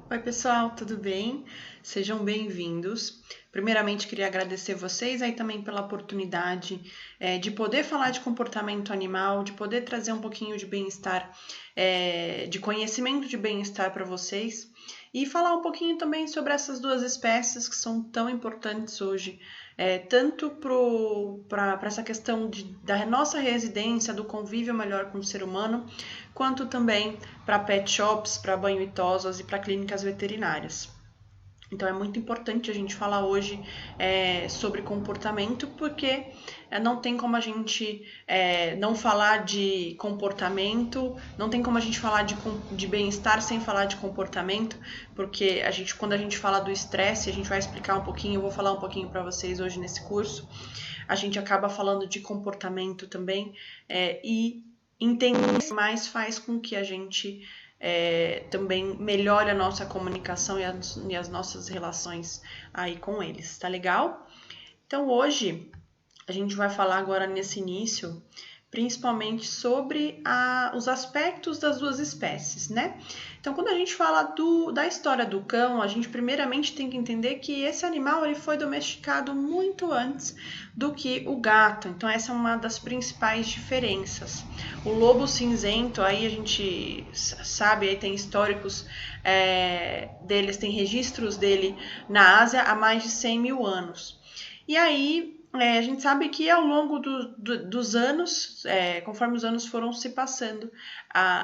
Oi, pessoal, tudo bem? Sejam bem-vindos. Primeiramente, queria agradecer vocês aí também pela oportunidade de poder falar de comportamento animal, de poder trazer um pouquinho de bem-estar, de conhecimento de bem-estar para vocês e falar um pouquinho também sobre essas duas espécies que são tão importantes hoje, tanto para essa questão da nossa residência, do convívio melhor com o ser humano, quanto também para pet shops, para banho e tosas e para clínicas veterinárias. Então é muito importante a gente falar hoje sobre comportamento, porque não tem como a gente não falar de comportamento, não tem como a gente falar de bem-estar sem falar de comportamento, porque quando a gente fala do estresse, a gente vai explicar um pouquinho, eu vou falar um pouquinho para vocês hoje nesse curso, a gente acaba falando de comportamento também, e entender mais faz com que a gente também melhore a nossa comunicação e as nossas relações aí com eles, tá legal? Então hoje a gente vai falar agora nesse início principalmente sobre os aspectos das duas espécies, né? Então, quando a gente fala da história do cão, a gente primeiramente tem que entender que esse animal ele foi domesticado muito antes do que o gato. Então, essa é uma das principais diferenças. O lobo cinzento, aí a gente sabe, aí tem históricos deles, tem registros dele na Ásia há mais de 100 mil anos. E aí, a gente sabe que ao longo dos anos, conforme os anos foram se passando,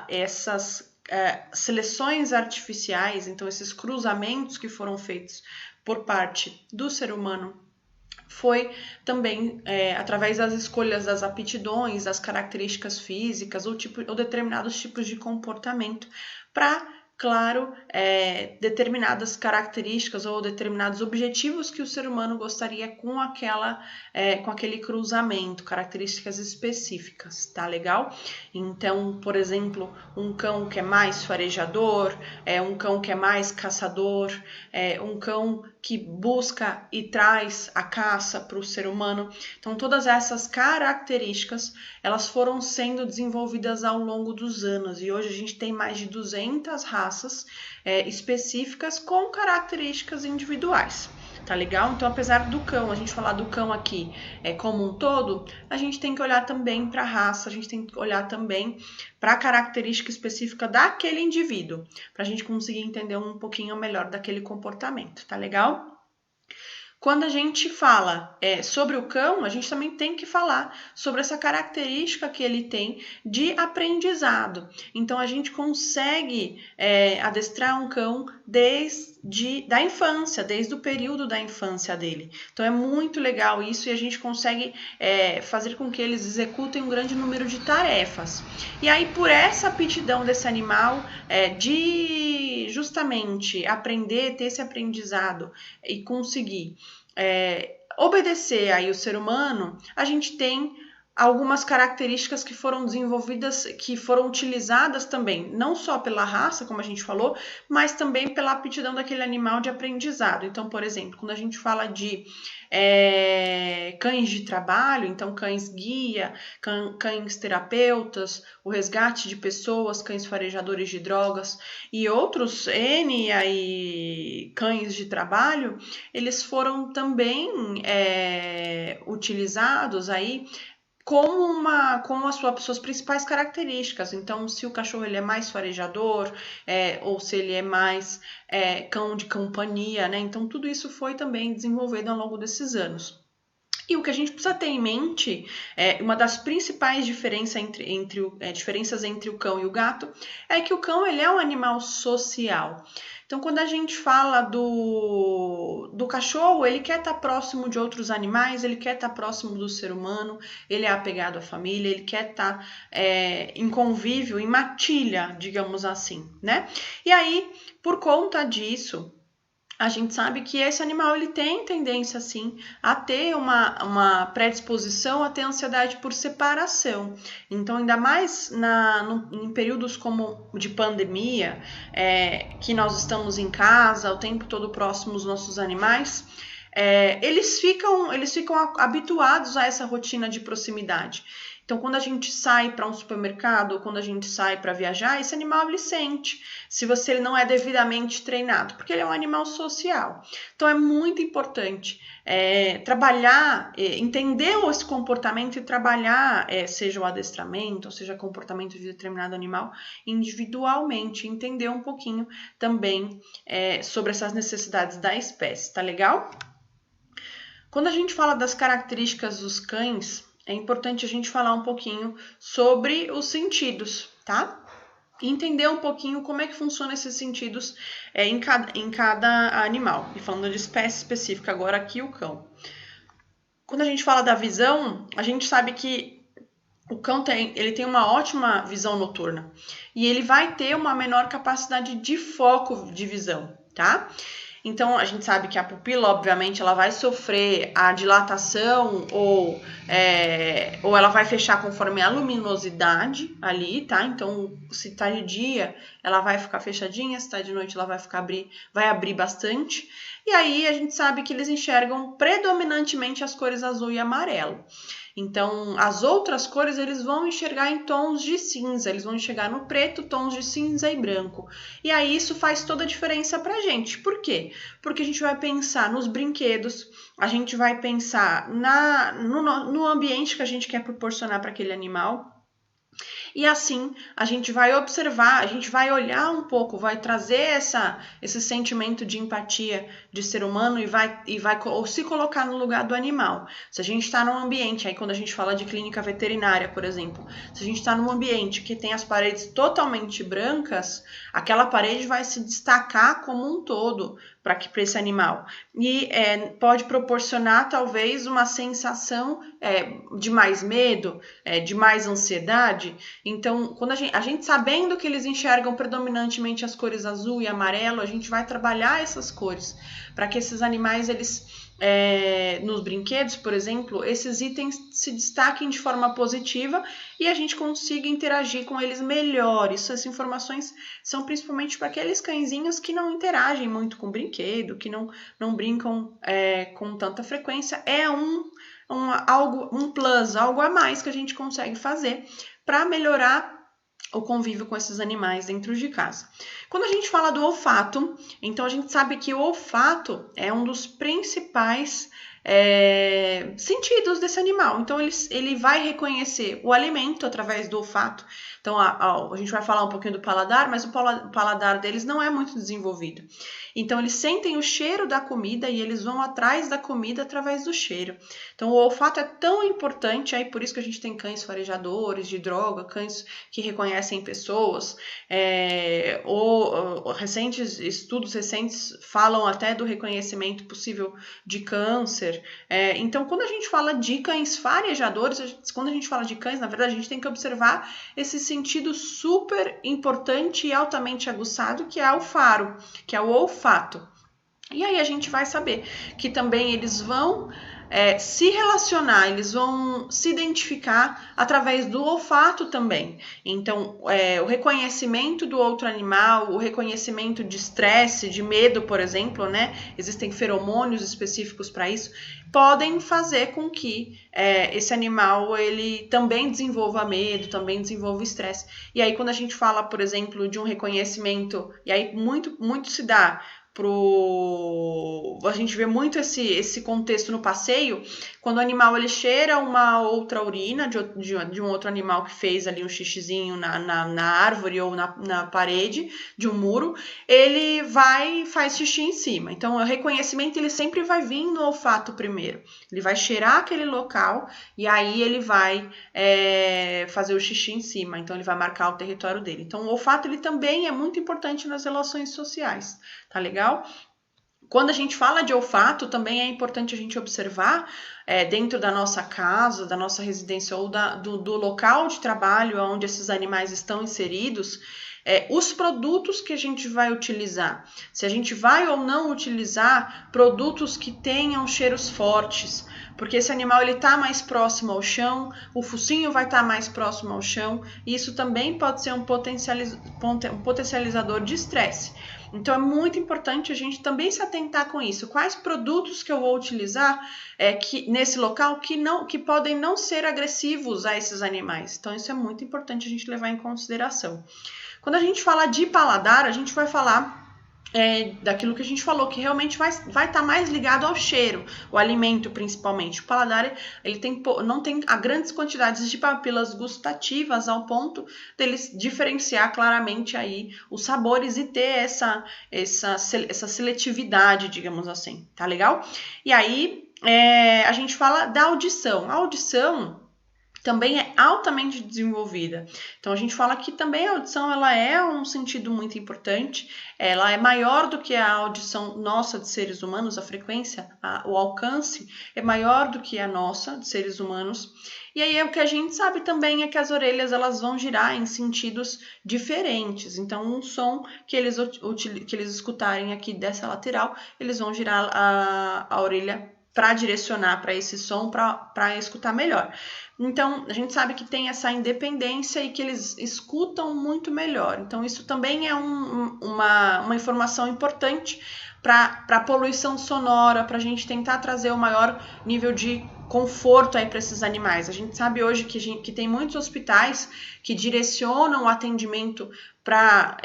essas seleções artificiais, então esses cruzamentos que foram feitos por parte do ser humano, foi também através das escolhas das aptidões, das características físicas ou determinados tipos de comportamento para, claro, determinadas características ou determinados objetivos que o ser humano gostaria com aquele cruzamento, características específicas, tá legal? Então, por exemplo, um cão que é mais farejador, um cão que é mais caçador, um cão que busca e traz a caça para o ser humano. Então, todas essas características, elas foram sendo desenvolvidas ao longo dos anos e hoje a gente tem mais de 200 raças específicas com características individuais. Tá legal? Então, apesar do cão, a gente falar do cão aqui como um todo, a gente tem que olhar também para a raça, a gente tem que olhar também para a característica específica daquele indivíduo, para a gente conseguir entender um pouquinho melhor daquele comportamento, tá legal? Quando a gente fala sobre o cão, a gente também tem que falar sobre essa característica que ele tem de aprendizado. Então, a gente consegue adestrar um cão da infância, desde o período da infância dele. Então, é muito legal isso e a gente consegue fazer com que eles executem um grande número de tarefas. E aí, por essa aptidão desse animal de justamente aprender, ter esse aprendizado e conseguir obedecer aí o ser humano, a gente tem algumas características que foram desenvolvidas, que foram utilizadas também, não só pela raça, como a gente falou, mas também pela aptidão daquele animal de aprendizado. Então, por exemplo, quando a gente fala de cães de trabalho, então cães guia, cães terapeutas, o resgate de pessoas, cães farejadores de drogas e outros cães de trabalho, eles foram também utilizados aí com as suas principais características. Então, se o cachorro ele é mais farejador, ou se ele é mais cão de companhia, né? Então, tudo isso foi também desenvolvido ao longo desses anos. E o que a gente precisa ter em mente, uma das principais diferenças entre o cão e o gato, é que o cão ele é um animal social. Então, quando a gente fala do cachorro, ele quer estar próximo de outros animais, ele quer estar próximo do ser humano, ele é apegado à família, ele quer estar em convívio, em matilha, digamos assim, né? E aí, por conta disso, a gente sabe que esse animal ele tem tendência, sim, a ter uma predisposição a ter ansiedade por separação. Então, ainda mais em períodos como de pandemia, que nós estamos em casa, o tempo todo próximos dos nossos animais, eles ficam habituados a essa rotina de proximidade. Então, quando a gente sai para um supermercado ou quando a gente sai para viajar, esse animal ele sente se ele não é devidamente treinado, porque ele é um animal social. Então, é muito importante trabalhar, entender esse comportamento e trabalhar, seja o adestramento, ou seja, comportamento de determinado animal, individualmente, entender um pouquinho também sobre essas necessidades da espécie, tá legal? Quando a gente fala das características dos cães, é importante a gente falar um pouquinho sobre os sentidos, tá? E entender um pouquinho como é que funcionam esses sentidos em cada animal. E falando de espécie específica, agora aqui o cão. Quando a gente fala da visão, a gente sabe que o cão ele tem uma ótima visão noturna. E ele vai ter uma menor capacidade de foco de visão, tá? Então, a gente sabe que a pupila, obviamente, ela vai sofrer a dilatação ou ela vai fechar conforme a luminosidade ali, tá? Então, se tá de dia, ela vai ficar fechadinha, se tá de noite, ela vai abrir bastante. E aí, a gente sabe que eles enxergam predominantemente as cores azul e amarelo. Então, as outras cores eles vão enxergar em tons de cinza, eles vão enxergar no preto, tons de cinza e branco. E aí isso faz toda a diferença pra gente. Por quê? Porque a gente vai pensar nos brinquedos, a gente vai pensar no ambiente que a gente quer proporcionar para aquele animal. E assim, a gente vai observar, a gente vai olhar um pouco, vai trazer esse sentimento de empatia de ser humano e vai ou se colocar no lugar do animal. Se a gente está num ambiente, aí quando a gente fala de clínica veterinária, por exemplo, se a gente está num ambiente que tem as paredes totalmente brancas, aquela parede vai se destacar como um todo para esse animal. E pode proporcionar, talvez, uma sensação de mais medo, de mais ansiedade. Então, quando a gente sabendo que eles enxergam predominantemente as cores azul e amarelo, a gente vai trabalhar essas cores para que esses animais, nos brinquedos, por exemplo, esses itens se destaquem de forma positiva e a gente consiga interagir com eles melhor. Essas informações são principalmente para aqueles cãezinhos que não interagem muito com brinquedo, que não brincam com tanta frequência. É um plus, algo a mais que a gente consegue fazer para melhorar o convívio com esses animais dentro de casa. Quando a gente fala do olfato, então a gente sabe que o olfato é um dos principais sentidos desse animal. Então ele vai reconhecer o alimento através do olfato. Então a gente vai falar um pouquinho do paladar, mas o paladar deles não é muito desenvolvido. Então eles sentem o cheiro da comida e eles vão atrás da comida através do cheiro. Então o olfato é tão importante, aí por isso que a gente tem cães farejadores de droga, cães que reconhecem pessoas, estudos recentes falam até do reconhecimento possível de câncer. Então quando a gente fala de cães farejadores, quando a gente fala de cães, na verdade a gente tem que observar esse sentido super importante e altamente aguçado que é o faro, que é o olfato. E aí a gente vai saber que também eles vão se relacionar, eles vão se identificar através do olfato também. Então, o reconhecimento do outro animal, o reconhecimento de estresse, de medo, por exemplo, né? Existem feromônios específicos para isso, podem fazer com que esse animal ele também desenvolva medo, também desenvolva estresse. E aí, quando a gente fala, por exemplo, de um reconhecimento, e aí muito se dá a gente vê muito esse contexto no passeio, quando o animal ele cheira uma outra urina de um outro animal que fez ali um xixizinho na árvore ou na parede de um muro, ele faz xixi em cima. Então o reconhecimento ele sempre vai vir no olfato primeiro, ele vai cheirar aquele local e aí ele vai fazer o xixi em cima, então ele vai marcar o território dele. Então o olfato ele também é muito importante nas relações sociais, tá legal? Quando a gente fala de olfato, também é importante a gente observar dentro da nossa casa, da nossa residência ou do local de trabalho onde esses animais estão inseridos, os produtos que a gente vai utilizar. Se a gente vai ou não utilizar produtos que tenham cheiros fortes, porque esse animal ele está mais próximo ao chão, o focinho vai estar mais próximo ao chão, e isso também pode ser um potencializador de estresse. Então é muito importante a gente também se atentar com isso. Quais produtos que eu vou utilizar nesse local que podem não ser agressivos a esses animais. Então isso é muito importante a gente levar em consideração. Quando a gente fala de paladar, a gente vai falar daquilo que a gente falou, que realmente vai estar mais ligado ao cheiro, o alimento principalmente. O paladar ele não tem grandes quantidades de papilas gustativas ao ponto deles diferenciar claramente aí os sabores e ter essa seletividade, digamos assim, tá legal? E aí a gente fala da audição. A audição também é altamente desenvolvida. Então a gente fala que também a audição ela é um sentido muito importante, ela é maior do que a audição nossa de seres humanos, a frequência, o alcance é maior do que a nossa de seres humanos. E aí o que a gente sabe também é que as orelhas elas vão girar em sentidos diferentes. Então um som que eles escutarem aqui dessa lateral, eles vão girar a orelha para direcionar para esse som, para escutar melhor. Então, a gente sabe que tem essa independência e que eles escutam muito melhor. Então, isso também é uma informação importante para a poluição sonora, para a gente tentar trazer o maior nível de conforto aí para esses animais. A gente sabe hoje que tem muitos hospitais que direcionam o atendimento para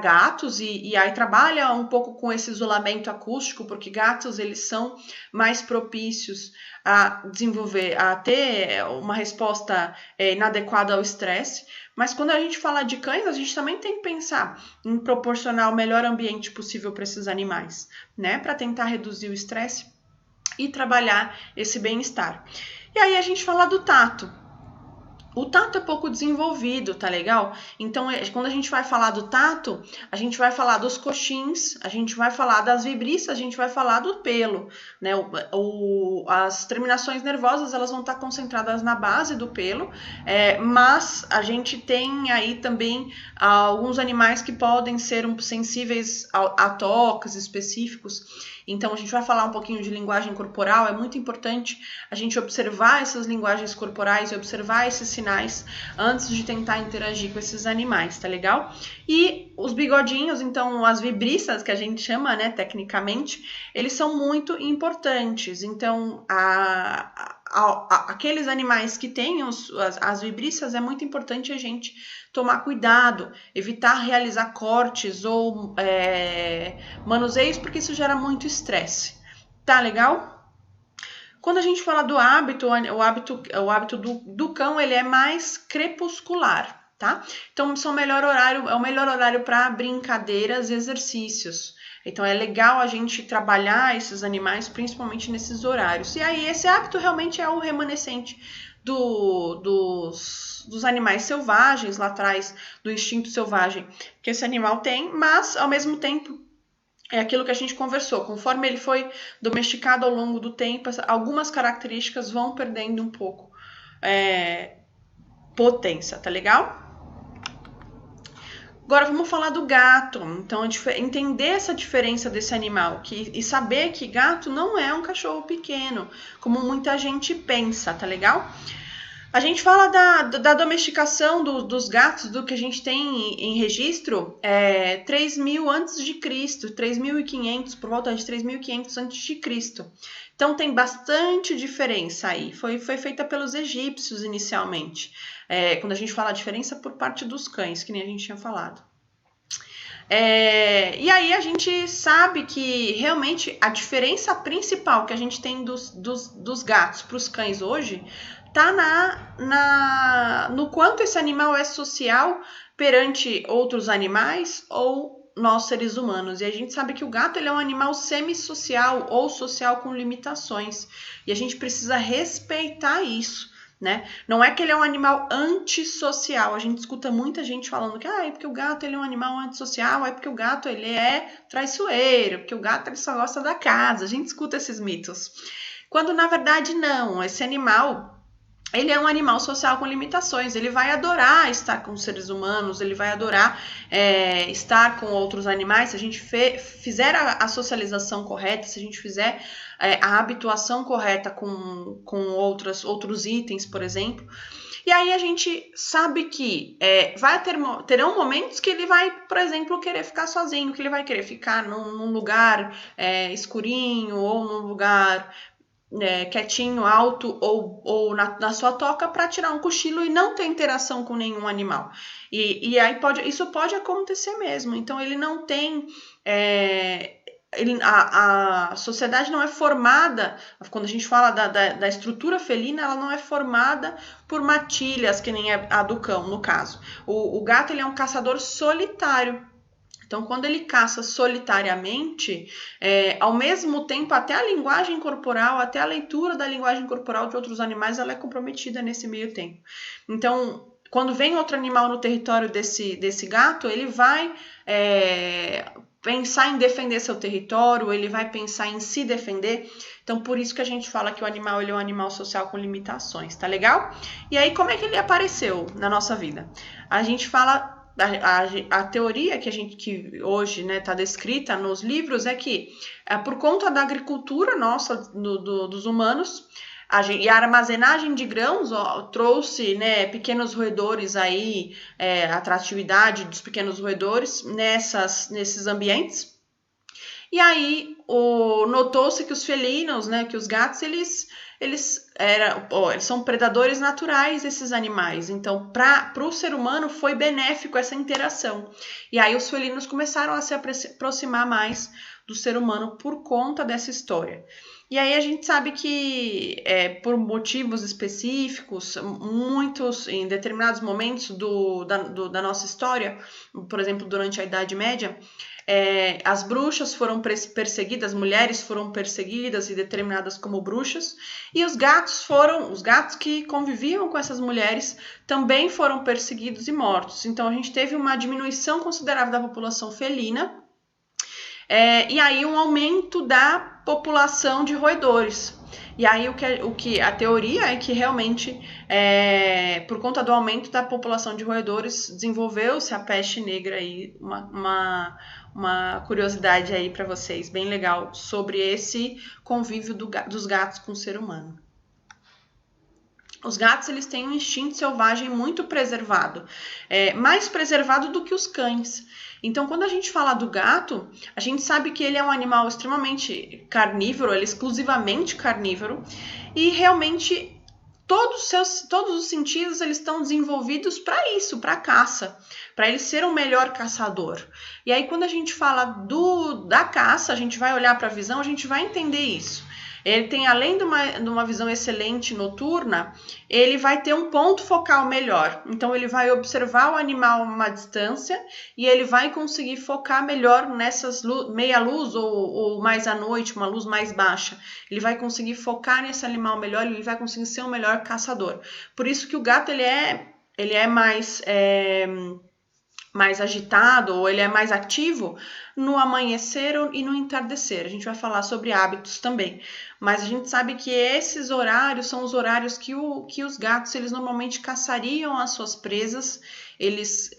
gatos e aí trabalha um pouco com esse isolamento acústico, porque gatos eles são mais propícios a ter uma resposta inadequada ao estresse. Mas quando a gente fala de cães, a gente também tem que pensar em proporcionar o melhor ambiente possível para esses animais, né? Para tentar reduzir o estresse e trabalhar esse bem-estar. E aí a gente fala do tato. O tato é pouco desenvolvido, tá legal? Então, quando a gente vai falar do tato, a gente vai falar dos coxins, a gente vai falar das vibriças, a gente vai falar do pelo, né? As terminações nervosas, elas vão estar concentradas na base do pelo, mas a gente tem aí também alguns animais que podem ser sensíveis a toques específicos. Então, a gente vai falar um pouquinho de linguagem corporal. É muito importante a gente observar essas linguagens corporais e observar esses sinais antes de tentar interagir com esses animais, tá legal? E os bigodinhos, então, as vibriças, que a gente chama, né, tecnicamente, eles são muito importantes. Então, aqueles animais que têm as vibriças, é muito importante a gente tomar cuidado, evitar realizar cortes ou manuseios, porque isso gera muito estresse. Tá legal? Quando a gente fala do hábito, o hábito do cão, ele é mais crepuscular, tá? Então, é o melhor horário para brincadeiras e exercícios. Então, é legal a gente trabalhar esses animais, principalmente nesses horários. E aí, esse hábito realmente é o remanescente dos animais selvagens lá atrás, do instinto selvagem que esse animal tem, mas ao mesmo tempo é aquilo que a gente conversou, conforme ele foi domesticado ao longo do tempo, algumas características vão perdendo um pouco potência, tá legal? Agora vamos falar do gato. Então, entender essa diferença desse animal e saber que gato não é um cachorro pequeno, como muita gente pensa, tá legal? A gente fala da domesticação dos gatos, do que a gente tem em registro, 3.000 antes de Cristo, 3.500, por volta de 3.500 antes de Cristo. Então tem bastante diferença aí. Foi feita pelos egípcios inicialmente. Quando a gente fala a diferença por parte dos cães, que nem a gente tinha falado. E aí a gente sabe que realmente a diferença principal que a gente tem dos gatos para os cães hoje tá no quanto esse animal é social perante outros animais ou nós seres humanos. E a gente sabe que o gato ele é um animal semissocial ou social com limitações. E a gente precisa respeitar isso, né? Não é que ele é um animal antissocial. A gente escuta muita gente falando que é porque o gato ele é um animal antissocial, é porque o gato ele é traiçoeiro, porque o gato ele só gosta da casa. A gente escuta esses mitos. Quando na verdade não, esse animal ele é um animal social com limitações, ele vai adorar estar com os seres humanos, ele vai adorar estar com outros animais, se a gente fizer a socialização correta, se a gente fizer a habituação correta com outros itens, por exemplo. E aí a gente sabe que terão momentos que ele vai, por exemplo, querer ficar sozinho, que ele vai querer ficar num lugar escurinho ou num lugar quietinho, alto ou na sua toca para tirar um cochilo e não ter interação com nenhum animal. E aí isso pode acontecer mesmo. Então ele não tem... a sociedade não é formada, quando a gente fala da estrutura felina, ela não é formada por matilhas, que nem a do cão, no caso. O gato ele é um caçador solitário. Então, quando ele caça solitariamente, ao mesmo tempo, até a linguagem corporal, até a leitura da linguagem corporal de outros animais, ela é comprometida nesse meio tempo. Então, quando vem outro animal no território desse gato, ele vai pensar em defender seu território, ele vai pensar em se defender. Então, por isso que a gente fala que o animal ele é um animal social com limitações, tá legal? E aí, como é que ele apareceu na nossa vida? A gente fala... A teoria que hoje está descrita nos livros é que por conta da agricultura nossa, dos humanos, e a armazenagem de grãos trouxe pequenos roedores aí, a atratividade dos pequenos roedores nesses ambientes. E aí notou-se que os felinos, que os gatos, eles são predadores naturais desses animais. Então, para o ser humano foi benéfico essa interação. E aí os felinos começaram a se aproximar mais do ser humano por conta dessa história. E aí a gente sabe que por motivos específicos, em determinados momentos da nossa história, por exemplo, durante a Idade Média, as bruxas foram perseguidas, as mulheres foram perseguidas e determinadas como bruxas, e os gatos que conviviam com essas mulheres também foram perseguidos e mortos. Então a gente teve uma diminuição considerável da população felina, e aí um aumento da população de roedores. E aí o que a teoria é que realmente, por conta do aumento da população de roedores, desenvolveu-se a peste negra aí, uma curiosidade aí para vocês, bem legal, sobre esse convívio dos gatos com o ser humano. Os gatos eles têm um instinto selvagem muito preservado, mais preservado do que os cães. Então, quando a gente fala do gato, a gente sabe que ele é um animal extremamente carnívoro, ele é exclusivamente carnívoro, e realmente todos os sentidos eles estão desenvolvidos para isso, para caça, para ele ser um melhor caçador. E aí, quando a gente fala da caça, a gente vai olhar para a visão, a gente vai entender isso. Ele tem, além de uma visão excelente noturna, ele vai ter um ponto focal melhor. Então, ele vai observar o animal a uma distância e ele vai conseguir focar melhor nessas meia luz ou mais à noite, uma luz mais baixa. Ele vai conseguir focar nesse animal melhor e ele vai conseguir ser um melhor caçador. Por isso que o gato ele é mais agitado ou ele é mais ativo no amanhecer e no entardecer. A gente vai falar sobre hábitos também. Mas a gente sabe que esses horários são os horários que os gatos eles normalmente caçariam as suas presas, eles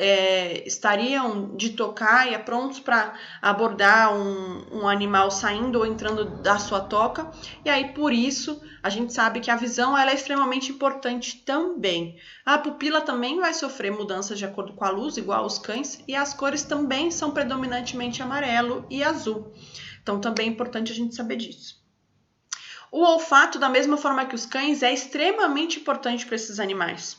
estariam de tocaia, prontos para abordar um animal saindo ou entrando da sua toca. E aí, por isso, a gente sabe que a visão ela é extremamente importante também. A pupila também vai sofrer mudanças de acordo com a luz, igual os cães, e as cores também são predominantemente amarelo e azul. Então, também é importante a gente saber disso. O olfato, da mesma forma que os cães, é extremamente importante para esses animais.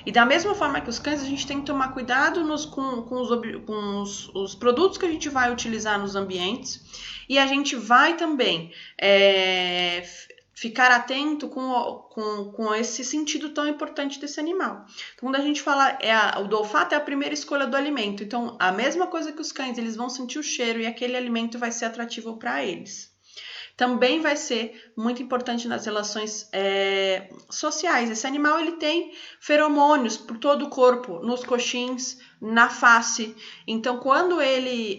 E da mesma forma que os cães, a gente tem que tomar cuidado com os produtos que a gente vai utilizar nos ambientes. E a gente vai também ficar atento com esse sentido tão importante desse animal. Então, quando a gente fala o do olfato, é a primeira escolha do alimento. Então, a mesma coisa que os cães, eles vão sentir o cheiro e aquele alimento vai ser atrativo para eles. também vai ser muito importante nas relações sociais. Esse animal ele tem feromônios por todo o corpo, nos coxins, na face. Então, quando ele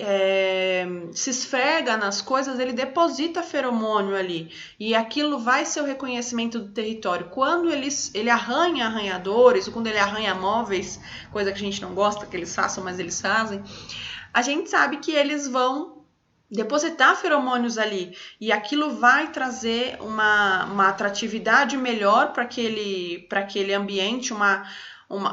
se esfrega nas coisas, ele deposita feromônio ali. E aquilo vai ser o reconhecimento do território. Quando ele arranha arranhadores, ou quando ele arranha móveis, coisa que a gente não gosta que eles façam, mas eles fazem, a gente sabe que eles vão depositar feromônios ali. E aquilo vai trazer uma atratividade melhor para aquele ambiente,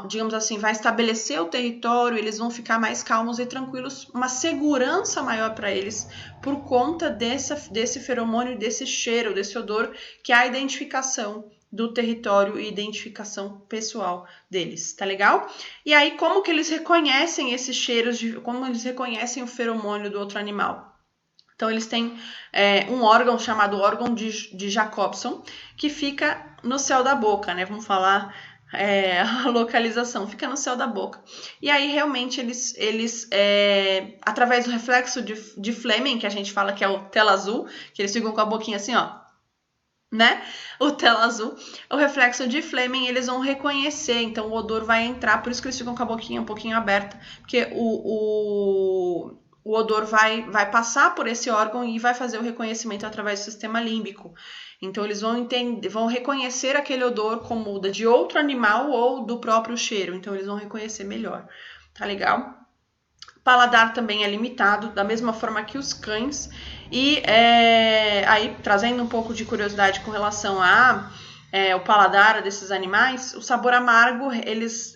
digamos assim, vai estabelecer o território, eles vão ficar mais calmos e tranquilos, uma segurança maior para eles por conta desse feromônio, desse cheiro, desse odor, que é a identificação do território e identificação pessoal deles, tá legal? E aí, como que eles reconhecem esses cheiros, como eles reconhecem o feromônio do outro animal? Então, eles têm um órgão chamado órgão de Jacobson, que fica no céu da boca, né? Vamos falar a localização, fica no céu da boca. E aí, realmente, eles através do reflexo de Fleming, que a gente fala que é o tela azul, que eles ficam com a boquinha assim, ó, né? O tela azul, o reflexo de Fleming, eles vão reconhecer, então o odor vai entrar, por isso que eles ficam com a boquinha um pouquinho aberta, porque o odor vai passar por esse órgão e vai fazer o reconhecimento através do sistema límbico. Então, eles vão reconhecer aquele odor como de outro animal ou do próprio cheiro. Então, eles vão reconhecer melhor. Tá legal? O paladar também é limitado, da mesma forma que os cães. E aí, trazendo um pouco de curiosidade com relação ao paladar desses animais, o sabor amargo, eles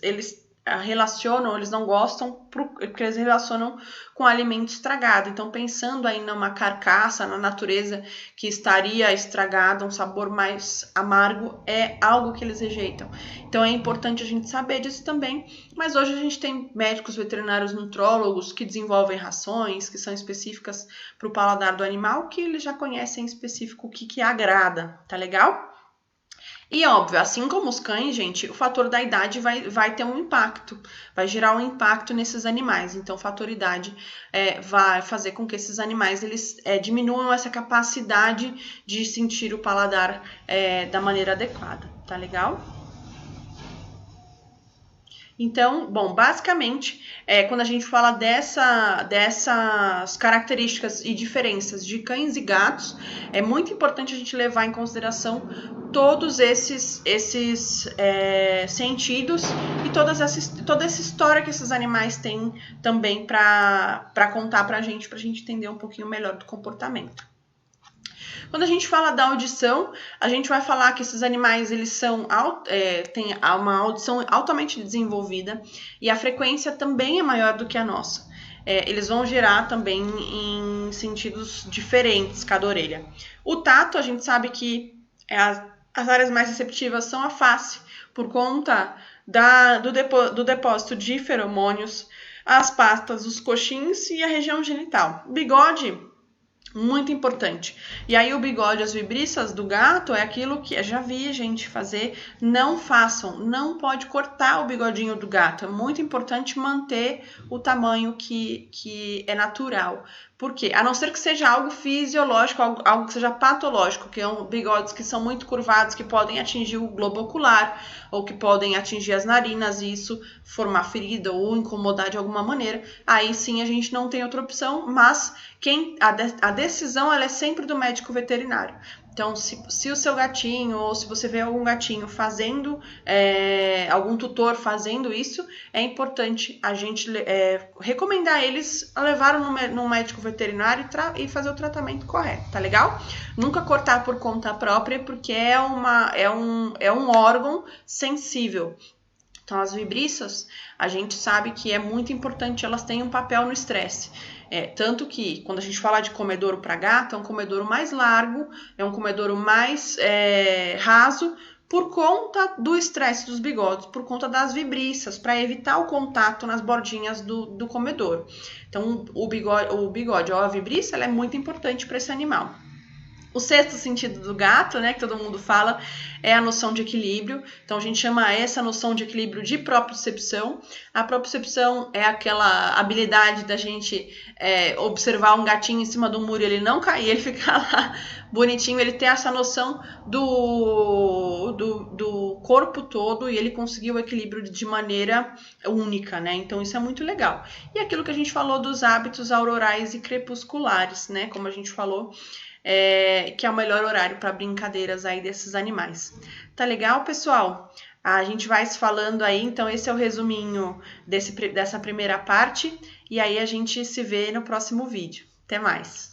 relacionam, eles não gostam, porque eles relacionam com alimento estragado. Então, pensando aí numa carcaça, na natureza que estaria estragada, um sabor mais amargo, é algo que eles rejeitam. Então, é importante a gente saber disso também. Mas hoje a gente tem médicos veterinários nutrólogos que desenvolvem rações que são específicas para o paladar do animal, que eles já conhecem em específico o que agrada, tá legal? E óbvio, assim como os cães, gente, o fator da idade vai ter um impacto, vai gerar um impacto nesses animais. Então, o fator idade vai fazer com que esses animais eles diminuam essa capacidade de sentir o paladar da maneira adequada, tá legal? Então, bom, basicamente, quando a gente fala dessas características e diferenças de cães e gatos, é muito importante a gente levar em consideração todos esses sentidos e toda essa história que esses animais têm também para contar para a gente entender um pouquinho melhor do comportamento. Quando a gente fala da audição, a gente vai falar que esses animais eles têm uma audição altamente desenvolvida e a frequência também é maior do que a nossa. Eles vão gerar também em sentidos diferentes cada orelha. O tato, a gente sabe que as áreas mais receptivas são a face, por conta do depósito de feromônios, as pastas, os coxins e a região genital. O bigode, muito importante. E aí o bigode, as vibriças do gato é aquilo que eu já vi gente fazer. Não façam, não pode cortar o bigodinho do gato. É muito importante manter o tamanho que é natural. Por quê? A não ser que seja algo fisiológico, algo que seja patológico, que são bigodes que são muito curvados, que podem atingir o globo ocular, ou que podem atingir as narinas, e isso formar ferida ou incomodar de alguma maneira. Aí sim a gente não tem outra opção, mas a decisão ela é sempre do médico veterinário. Então, se o seu gatinho, ou se você vê algum gatinho fazendo, algum tutor fazendo isso, é importante a gente recomendar eles a levar no médico veterinário e fazer o tratamento correto, tá legal? Nunca cortar por conta própria, porque é um órgão sensível. Então, as vibriças, a gente sabe que é muito importante, elas têm um papel no estresse. Tanto que, quando a gente fala de comedouro para gato, é um comedouro mais largo, é um comedouro mais raso, por conta do estresse dos bigodes, por conta das vibriças, para evitar o contato nas bordinhas do comedouro. Então, o bigode ou a vibriça, ela é muito importante para esse animal. O sexto sentido do gato, né, que todo mundo fala, é a noção de equilíbrio. Então, a gente chama essa noção de equilíbrio de propriocepção. A propriocepção é aquela habilidade da gente observar um gatinho em cima do muro e ele não cair, ele ficar lá bonitinho, ele ter essa noção do corpo todo e ele conseguir o equilíbrio de maneira única, né? Então, isso é muito legal. E aquilo que a gente falou dos hábitos aurorais e crepusculares, né? Como a gente falou, que é o melhor horário para brincadeiras aí desses animais. Tá legal, pessoal? A gente vai se falando aí, então esse é o resuminho dessa primeira parte, e aí a gente se vê no próximo vídeo. Até mais!